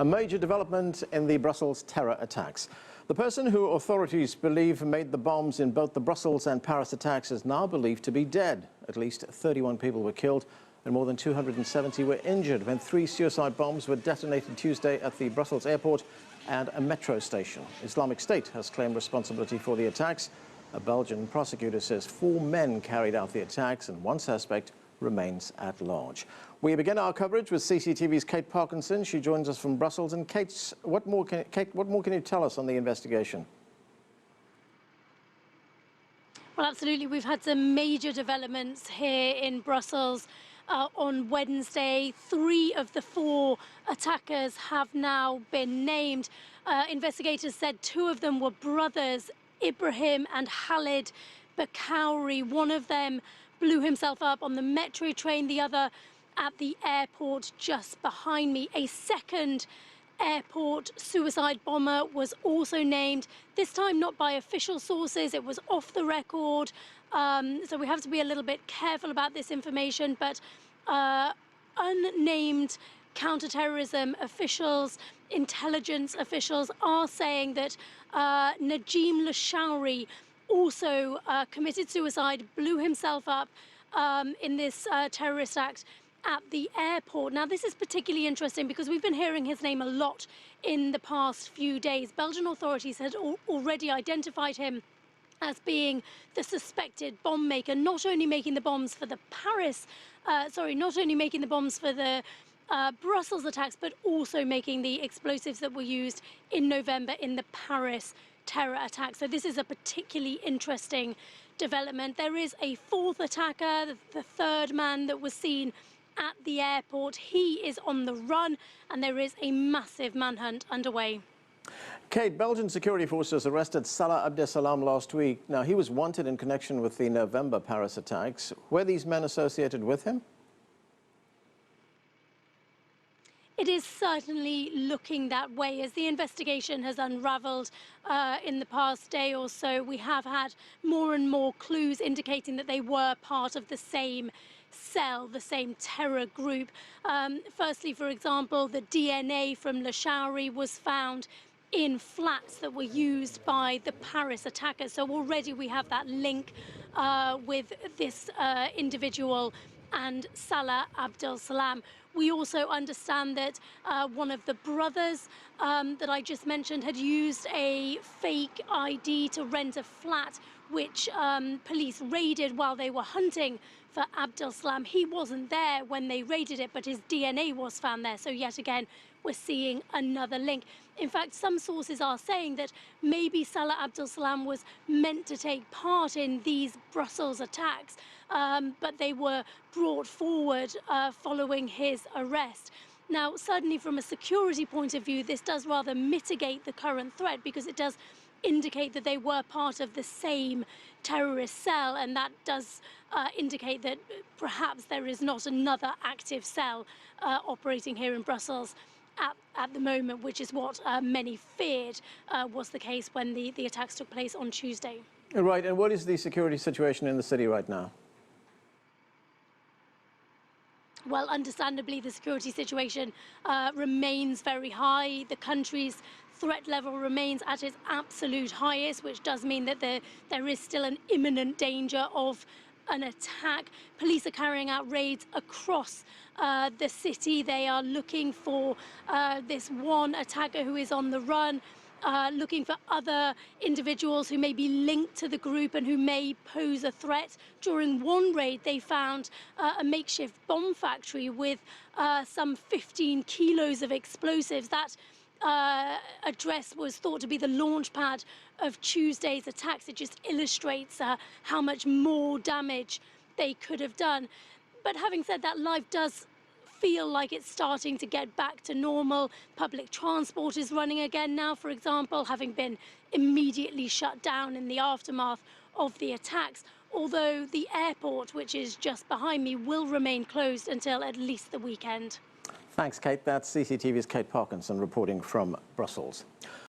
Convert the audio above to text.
A major development in the Brussels terror attacks. The person who authorities believe made the bombs in both the Brussels and Paris attacks is now believed to be dead. At least 31 people were killed and more than 270 were injured when 3 suicide bombs were detonated Tuesday at the Brussels airport and a metro station. Islamic State has claimed responsibility for the attacks. A Belgian prosecutor says 4 men carried out the attacks and 1 suspect remains at large. We begin our coverage with CCTV's Kate Parkinson. She joins us from Brussels. And Kate, what more can you tell us on the investigation? Well, absolutely. We've had some major developments here in Brussels. On Wednesday, 3 of the 4 attackers have now been named. Investigators said 2 of them were brothers, Ibrahim and Khalid Bakauri. One of them blew himself up on the metro train, the other at the airport just behind me. A second airport suicide bomber was also named, this time not by official sources, it was off the record. So we have to be a little bit careful about this information, but unnamed counterterrorism officials, intelligence officials are saying that Najim Lashouri also committed suicide, blew himself up in this terrorist act at the airport. Now, this is particularly interesting because we've been hearing his name a lot in the past few days. Belgian authorities had already identified him as being the suspected bomb maker, not only making the bombs for the Brussels attacks, but also making the explosives that were used in November in the Paris terror attack. So this is a particularly interesting development. There is a 4th attacker, the 3rd man that was seen at the airport. He is on the run and there is a massive manhunt underway. Kate, Belgian security forces arrested Salah Abdeslam last week. Now, he was wanted in connection with the November Paris attacks. Were these men associated with him? It is certainly looking that way. As the investigation has unraveled in the past day or so, we have had more and more clues indicating that they were part of the same cell, the same terror group. Firstly, for example, the DNA from Lashouri was found in flats that were used by the Paris attackers. So already we have that link with this individual and Salah Abdeslam. We also understand that one of the brothers that I just mentioned had used a fake ID to rent a flat, which police raided while they were hunting for Abdeslam. He wasn't there when they raided it, but his DNA was found there. So yet again, we're seeing another link. In fact, some sources are saying that maybe Salah Abdeslam was meant to take part in these Brussels attacks, but they were brought forward following his arrest. Now, certainly from a security point of view, this does rather mitigate the current threat because it does indicate that they were part of the same terrorist cell, and that does indicate that perhaps there is not another active cell operating here in Brussels at the moment, which is what many feared was the case when the attacks took place on Tuesday. Right, and what is the security situation in the city right now? Well, understandably, the security situation remains very high. The country's threat level remains at its absolute highest, which does mean that there is still an imminent danger of an attack. Police are carrying out raids across the city. They are looking for this one attacker who is on the run, looking for other individuals who may be linked to the group and who may pose a threat. During one raid, they found a makeshift bomb factory with some 15 kilos of explosives. That address was thought to be the launch pad of Tuesday's attacks. It just illustrates how much more damage they could have done. But having said that, life does feel like it's starting to get back to normal. Public transport is running again now, for example, having been immediately shut down in the aftermath of the attacks, although the airport, which is just behind me, will remain closed until at least the weekend. Thanks, Kate. That's CCTV's Kate Parkinson reporting from Brussels.